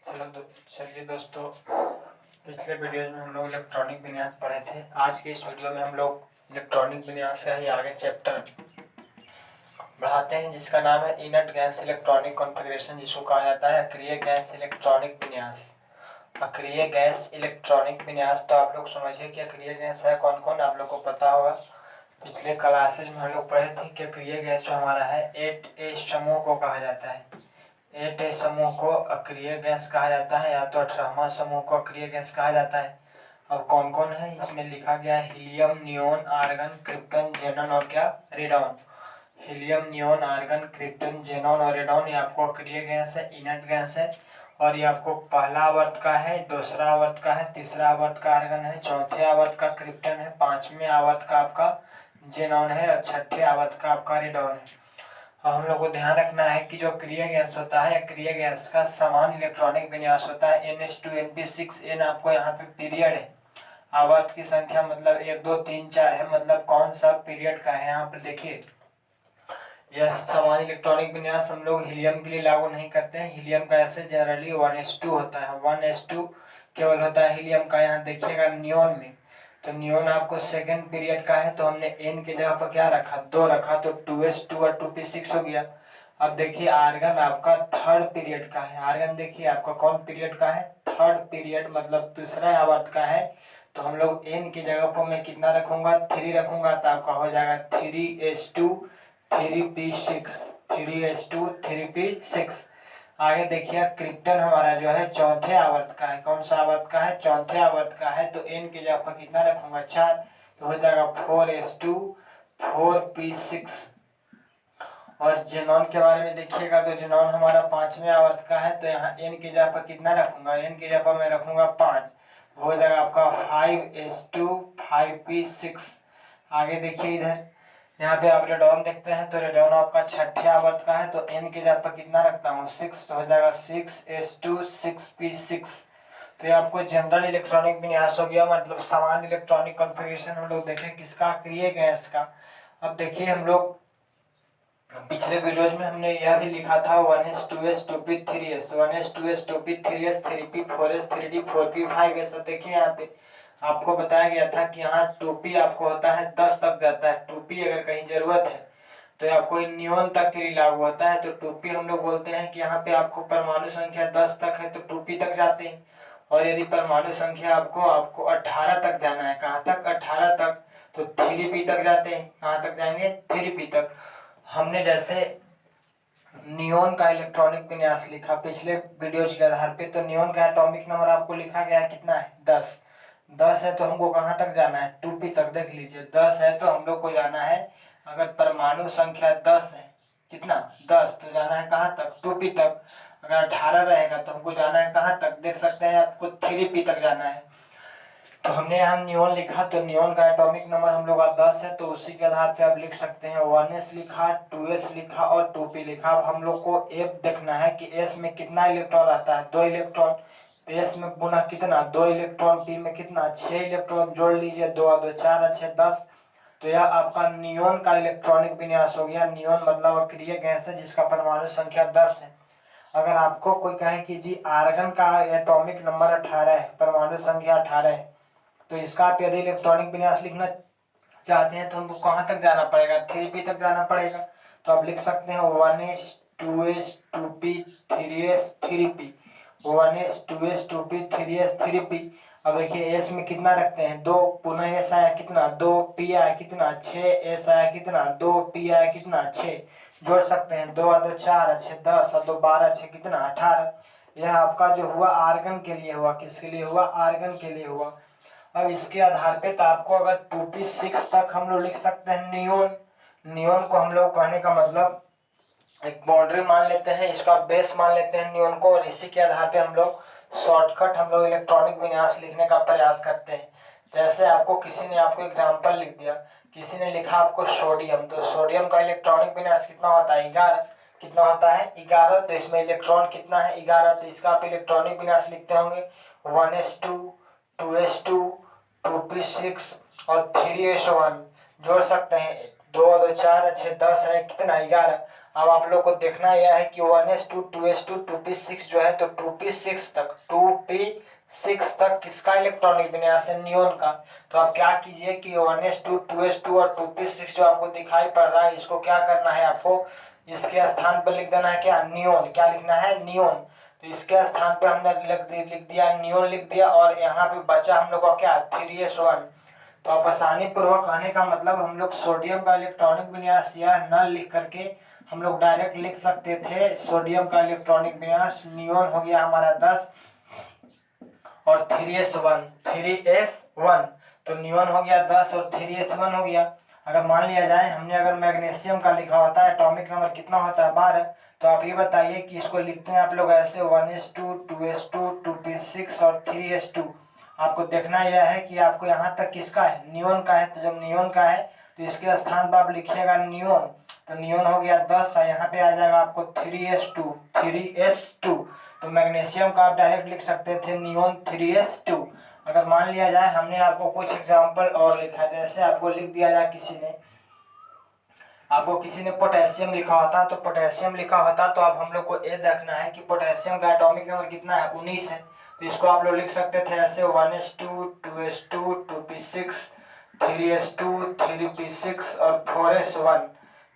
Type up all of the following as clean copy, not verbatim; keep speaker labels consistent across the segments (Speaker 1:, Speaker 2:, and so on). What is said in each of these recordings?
Speaker 1: चलिए दोस्तों, पिछले वीडियो में हम लोग इलेक्ट्रॉनिक विन्यास पढ़े थे। आज के इस वीडियो में हम लोग इलेक्ट्रॉनिक विन्यास का ही आगे चैप्टर बढ़ाते हैं, जिसका नाम है इनर्ट गैस इलेक्ट्रॉनिक कॉन्फ़िगरेशन, जिसको कहा जाता है अक्रिय गैस इलेक्ट्रॉनिक विन्यास। अक्रिय गैस इलेक्ट्रॉनिक विन्यास, तो आप लोग समझिए कि अक्रिय गैस है कौन कौन, आप लोग को पता होगा। पिछले क्लासेज में हम लोग पढ़े थे कि अक्रिय गैस जो हमारा है 8A समूह को कहा जाता है। 8A समूह को अक्रिय गैस कहा जाता है, या तो 18वां समूह को अक्रिय गैस कहा जाता है। अब कौन कौन है इसमें लिखा गया है, helium, neon, argon, krypton, xenon और क्या, radon. Helium, neon, argon, krypton, xenon और रेडॉन, ये आपको अक्रिय गैस है, इनर्ट गैस है। और ये आपको पहला आवर्त का है, दूसरा आवर्त का है, तीसरा आवर्त का आर्गन है, चौथे आवर्त का क्रिप्टन है, पांचवें आवर्त का आपका जेनॉन है और छठे आवर्त का आपका रेडॉन है। और हम लोग को ध्यान रखना है कि जो अक्रिय गैस होता है, अक्रिय गैस का समान इलेक्ट्रॉनिक विन्यास होता है NH2 NP6। N आपको यहाँ पे पीरियड है, आवर्त की संख्या मतलब 1 2 3 4 है, मतलब कौन सा पीरियड का है। यहाँ पर देखिए, यह समान इलेक्ट्रॉनिक विन्यास हम लोग हीलियम के लिए लागू नहीं करते हैं। हीलियम का ऐसे जनरली 1s2 होता है, 1s2 केवल होता है हीलियम का। यहाँ देखिएगा नियोन में, तो नियोन आपको सेकेंड पीरियड का है, तो हमने n की जगह पर क्या रखा, 2 रखा, तो 2s2 और 2p6 हो गया। अब देखिए आर्गन आपका थर्ड पीरियड का है। आर्गन देखिए आपका कौन पीरियड का है, थर्ड पीरियड, मतलब दूसरा आवर्त का है। तो हम लोग n की जगह पर मैं कितना रखूंगा, 3 रखूंगा, तो आपका हो जाएगा 3s2 3p6, 3s2 3p6। आगे देखिए क्रिप्टन हमारा जो है चौथे आवर्त का है। कौन सा आवर्त का है, चौथे आवर्त का है, तो n की जगह पर कितना रखूंगा, 4, तो हो जाएगा 4s2 4p6। और जेनॉन के बारे में देखिएगा, तो जेनॉन हमारा पांचवें आवर्त का है, तो यहाँ n की जगह पर कितना रखूंगा, n की जगह पर मैं रखूंगा 5, हो जाएगा आपका 5s2 5p6। आगे देखिए इधर, यहाँ पे आप रेडॉन देखते हैं, तो रेडॉन आपका छठे आवर्त का है, तो n की जगह पर कितना रखता हूँ, 6, तो हो जाएगा 6s2 6p6। तो ये आपको जनरल इलेक्ट्रॉनिक विन्यास हो गया, मतलब समान इलेक्ट्रॉनिक कॉन्फ़िगरेशन हम लोग देखें किसका, अक्रिय गैस का। अब देखिए हम लोग पिछले वीडियोज में हमने यह भी लिखा था 1s 2s 2p 3s, 1s 2s 2p 3s 3p 4s 3d 4p 5s। अब देखिए यहाँ पे आपको बताया गया था कि यहाँ 2p आपको होता है 10 तक जाता है। 2p अगर कहीं जरूरत है तो आपको नियोन तक के लिए लागू होता है। तो 2p हम लोग बोलते हैं कि यहाँ पे आपको परमाणु संख्या 10 तक है तो 2p तक जाते हैं। और यदि परमाणु संख्या आपको 18 तक जाना है, कहाँ तक, 18 तक, तो 3p तक जाते हैं। कहाँ तक जाएंगे, 3p तक। हमने जैसे नियोन का इलेक्ट्रॉनिक विन्यास लिखा पिछले वीडियोज के आधार पे, तो नियोन का एटॉमिक नंबर आपको लिखा गया है कितना है, 10। 10 है तो हमको कहाँ तक जाना है, 2p तक। देख लीजिए 10 है तो हम लोग को जाना है, अगर परमाणु संख्या 10 है, कितना, 10, तो जाना है कहाँ तक, 2p तक। अगर 18 रहेगा तो हमको जाना है कहाँ तक, देख सकते हैं आपको 3p तक जाना है। तो हमने यहाँ नियोन लिखा, तो नियोन का एटॉमिक नंबर हम लोग का 10 है, तो उसी के आधार पे आप लिख सकते हैं 1s लिखा, 2s लिखा और 2p लिखा। अब हम लोग को f देखना है कि s में कितना इलेक्ट्रॉन आता है, 2 इलेक्ट्रॉन। s में गुना कितना, 2 इलेक्ट्रॉन, p में कितना, 6 इलेक्ट्रॉन। जोड़ लीजिए, 2 और 2 4 6 10। तो यह आपका नियोन का इलेक्ट्रॉनिक विन्यास हो गया। नियोन मतलब अक्रिय गैस है जिसका परमाणु संख्या 10 है। अगर आपको कोई कहे कि जी आर्गन का एटॉमिक नंबर 18 है, परमाणु संख्या 18 है, तो इसका आप यदि इलेक्ट्रॉनिक विन्यास लिखना चाहते हैं तो हमको कहाँ तक जाना पड़ेगा, 3p तक जाना पड़ेगा। तो आप लिख सकते हैं 1s 2s 2p 3s 3p, 1s 2s 2p 3s 3p। अब देखिए s में कितना रखते हैं, 2, पुनः s आया कितना, 2p आया कितना, 6, s आया कितना, 2p आया कितना, 6। जोड़ सकते हैं, 2 और 2 4 6 10 और 2 12 6 कितना, 18। यह आपका जो हुआ आर्गन के लिए हुआ, किसके लिए हुआ, आर्गन के लिए हुआ। अब इसके आधार पे तो आपको अगर 2p6 तक हम लोग लिख सकते हैं नियोन। नियोन को हम लोग कहने का मतलब एक बाउंड्री मान लेते हैं, इसका बेस मान लेते हैं नियोन को, और इसी के आधार पे हम लोग शॉर्टकट हम लोग इलेक्ट्रॉनिक विन्यास लिखने का प्रयास करते हैं। जैसे आपको किसी ने आपको एग्जाम्पल लिख दिया, किसी ने लिखा आपको सोडियम, तो सोडियम का इलेक्ट्रॉनिक विन्यास कितना होता है, 11। कितना होता है, 11। तो इसमें इलेक्ट्रॉन कितना है, 11। तो इसका आप इलेक्ट्रॉनिक विन्यास लिखते होंगे 1s2 2s2 2p6 और 3s1। जोड़ सकते हैं, 2 और 2 4 6 10 है कितना, 11। अब आप लोग को देखना यह है कि 1s2 2s2 2p6 जो है, तो 2p6 तक किसका इलेक्ट्रॉनिक विन्यास है, नियोन का। तो आप क्या कीजिए कि 1s2 2s2 और 2p6 जो आपको दिखाई पड़ रहा है, इसको क्या करना है, आपको इसके स्थान पर लिख देना है क्या, नियोन। क्या लिखना है, नियोन। तो इसके स्थान पे हमने लिख दिया नियोन लिख दिया, और यहाँ पे बचा हम लोग का क्या, 3s1। तो आप आसानी पूर्वक आने का मतलब हम लोग सोडियम का इलेक्ट्रॉनिक विन्यास यह न लिख करके हम लोग डायरेक्ट लिख सकते थे सोडियम का इलेक्ट्रॉनिक विन्यास नियोन हो गया हमारा 10 और 3s1 तो नियोन हो गया 10 और 3s1 हो गया। अगर मान लिया जाए हमने अगर मैग्नीशियम का लिखा होता है एटॉमिक नंबर कितना होता है, 12, तो आप ये बताइए कि इसको लिखते हैं आप लोग ऐसे 1s2 2s2 2p6 और 3s2। आपको देखना यह है कि आपको यहाँ तक किसका है, नियोन का है। तो जब नियोन का है तो इसके स्थान पर आप लिखिएगा नियोन, तो नियोन हो गया 10 और यहाँ पे आ जाएगा आपको 3s2। तो मैग्नीशियम का आप डायरेक्ट लिख सकते थे नियोन 3s2। अगर मान लिया जाए हमने आपको कुछ एग्जाम्पल और लिखा, जैसे आपको लिख दिया जाए किसी ने पोटेशियम लिखा होता, तो पोटेशियम लिखा होता तो अब हम लोग को ये देखना है कि पोटेशियम का एटॉमिक नंबर कितना है, 19 है। तो इसको आप लोग लिख सकते थे ऐसे 1s2 2s2 2p6 3s2 3p6 और 4s1।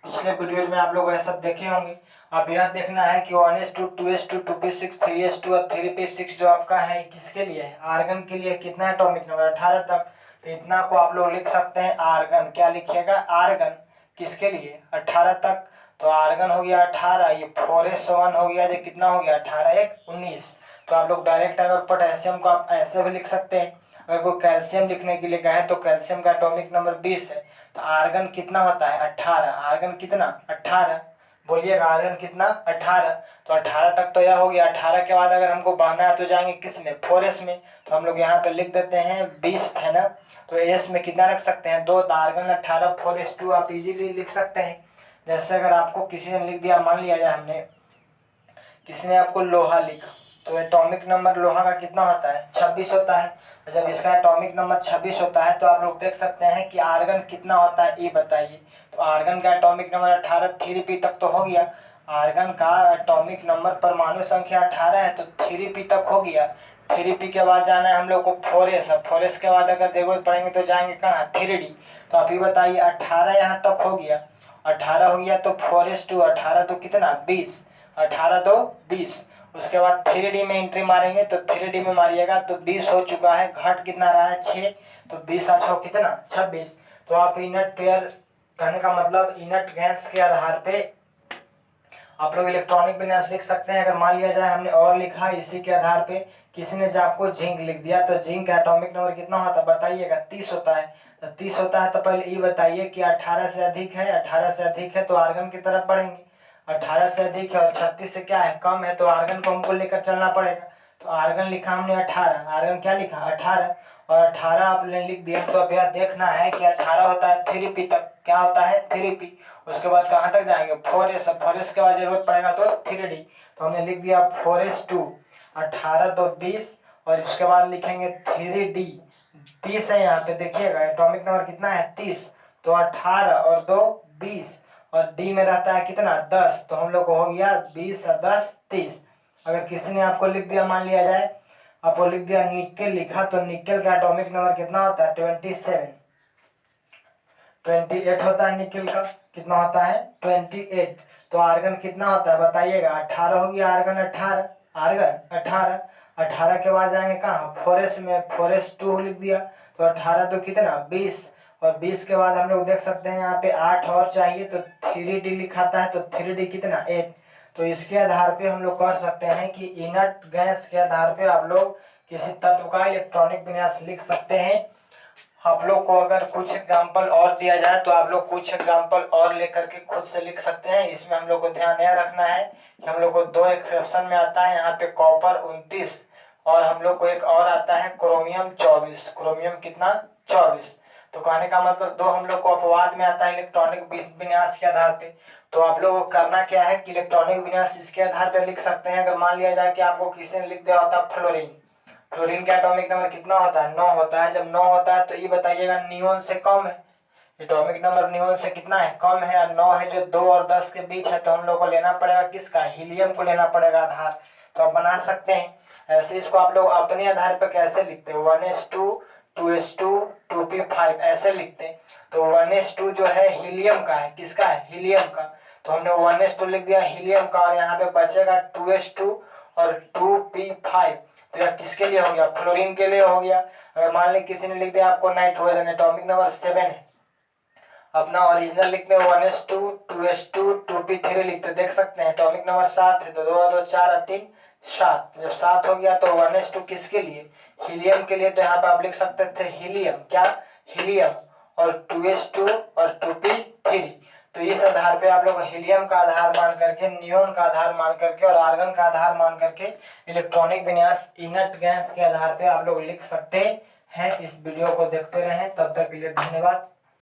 Speaker 1: पिछले वीडियो में आप लोग ऐसा देखे होंगे। अब यह देखना है कि 1s2 2s2 2p6 3s2 और 3p6 जो आपका है किसके लिए है, आर्गन के लिए। कितना एटॉमिक नंबर, 18 तक। तो इतना को आप लोग लिख सकते हैं आर्गन। क्या लिखिएगा, आर्गन। किसके लिए, 18 तक। तो आर्गन हो गया 18, ये 4s1 हो गया, जो कितना हो गया 18 1 19। तो आप लोग डायरेक्ट अगर पोटेशियम को आप ऐसे भी लिख सकते हैं। अगर कोई कैल्शियम लिखने के लिए कहे तो कैल्शियम का एटॉमिक नंबर 20 है। तो आर्गन कितना होता है, 18। आर्गन कितना, 18। बोलिएगा आर्गन कितना, 18। तो 18 तक तो यह हो गया। 18 के बाद अगर हमको बढ़ना है तो जाएंगे किस में, 4s में। तो हम लोग यहाँ पे लिख देते हैं 20 है ना, तो एस में कितना रख सकते हैं, 2। आर्गन 18 4s2 आप इजीली लिख सकते हैं। जैसे अगर आपको किसी ने लिख दिया, मान लिया जाए हमने किसी ने आपको लोहा लिखा, तो एटॉमिक नंबर लोहा का कितना होता है, 26 होता है। जब इसका एटॉमिक नंबर 26 होता है तो आप लोग देख सकते हैं कि आर्गन कितना होता है, ये बताइए। तो आर्गन का एटॉमिक नंबर 18 3p तक तो हो गया। आर्गन का एटॉमिक नंबर परमाणु संख्या 18 है, तो 3p तक हो गया। 3p के बाद जाना है हम लोग को 4s। अब 4s के बाद अगर जरूरत पड़ेंगे तो जाएंगे कहाँ, 3d। तो आप ये बताइए 18 यहाँ तक हो गया, 18 हो गया, तो 4s2 18 तो कितना 20, 18 तो 20। उसके बाद 3D में एंट्री मारेंगे, तो 3D में मारिएगा तो 20 हो चुका है, घट कितना रहा है 6, तो 20 अच्छा कितना 26। तो आप इनट पेयर कहने का मतलब इनट गैस के आधार पे आप लोग इलेक्ट्रॉनिक विन्यास लिख सकते हैं। अगर मान लिया जाए हमने और लिखा इसी के आधार पे, किसी ने जो आपको जिंक लिख दिया, तो जिंक का एटॉमिक नंबर कितना होता है बताइएगा, 30 होता है। तो 30 होता है तो पहले ये बताइए कि 18 से अधिक है, 18 से अधिक है तो आर्गन की तरफ बढ़ेंगे। 18 से अधिक है और 36 से क्या है, कम है, तो आर्गन को हमको लेकर चलना पड़ेगा। तो आर्गन लिखा हमने 18, आर्गन क्या लिखा 18, और 18 आपने लिख दिया। तो अब यह देखना है कि 18 होता है 3p तक, क्या होता है 3p। उसके बाद कहाँ तक जाएंगे, 4s। अब 4s के बाद जरूरत पड़ेगा तो 3d। तो हमने लिख दिया 4s2, 18 तो 20, और इसके बाद लिखेंगे 3d। 30 है यहाँ पे देखिएगा, एटॉमिक नंबर कितना है 30। तो 18 और 2 20, और डी में रहता है कितना 10। तो हम लोग को हो गया 20 और 10 30। अगर किसी ने आपको लिख दिया, मान लिया जाए आपको लिख दिया निकेल लिखा, तो निकेल का एटॉमिक नंबर कितना होता है 28 होता है। निकेल का कितना होता है 28। तो आर्गन कितना होता है बताइएगा, 18 हो गया आर्गन 18, आर्गन 18। 18 के बाद जाएंगे कहाँ, 4s में, 4s2 लिख दिया। तो 18 तो कितना 20, और 20 के बाद हम लोग देख सकते हैं यहाँ पे 8 और चाहिए, तो 3d लिखाता है, तो 3d कितना 8। तो इसके आधार पे हम लोग कह सकते हैं कि इनर्ट गैस के आधार पे आप लोग किसी तत्व का इलेक्ट्रॉनिक विन्यास लिख सकते हैं। आप लोग को अगर कुछ एग्जाम्पल और दिया जाए तो आप लोग कुछ एग्जाम्पल और लेकर के खुद से लिख सकते हैं। इसमें हम लोग को ध्यान यह रखना है कि हम लोग को 2 एक्सेप्शन में आता है, यहाँ पे कॉपर 29, और हम लोग को एक और आता है क्रोमियम 24। क्रोमियम कितना 24। तो कहने का मतलब 2 हम लोग को अपवाद में आता है इलेक्ट्रॉनिक विन्यास के आधार पे। तो आप लोगों को करना क्या है कि इलेक्ट्रॉनिक विन्यास इसके आधार पर लिख सकते हैं। अगर मान लिया जाए कि आपको किसी ने लिख दिया होता फ्लोरीन, फ्लोरीन का एटॉमिक नंबर कितना होता है 9 होता है। जब 9 होता है तो ये बताइएगा नियोन से कम है, एटॉमिक नंबर नियोन से कितना है, कम है या 9 है, जो 2 और 10 के बीच है, तो हम लोग को लेना पड़ेगा किसका, हीलियम को लेना पड़ेगा आधार। तो आप बना सकते हैं ऐसे। इसको आप लोग अपने आधार पर कैसे लिखते हैं, 1s2 2s2 2p5 ऐसे लिखते हैं। तो 1s2 जो है हीलियम का है, किसका है, हीलियम का। तो हमने 1s2 लिख दिया हीलियम का, और यहाँ पे बचेगा 2s2 और 2p5। तो यह किसके लिए हो गया, फ्लोरीन के लिए हो गया। अगर मान ली किसी ने लिख दिया आपको नाइट्रोजन, एटॉमिक नंबर 7 है, अपना ओरिजिनल लिखते हैं 1s2 2s2 2p3 लिखते, देख सकते हैं एटॉमिक नंबर 7 है, तो 2 2 4 3 7। जब 7 हो गया तो 1s2 किसके लिए, हीलियम के लिए। तो यहाँ पे आप लिख सकते थे हीलियम, क्या, हीलियम, और 2s2 और 2p3। तो इस आधार पे आप लोग हीलियम का आधार मान करके, नियोन का आधार मान करके और आर्गन का आधार मान करके इलेक्ट्रॉनिक विन्यास इनर्ट गैस के आधार पे आप लोग लिख सकते हैं। इस वीडियो को देखते रहें, तब तक के लिए धन्यवाद।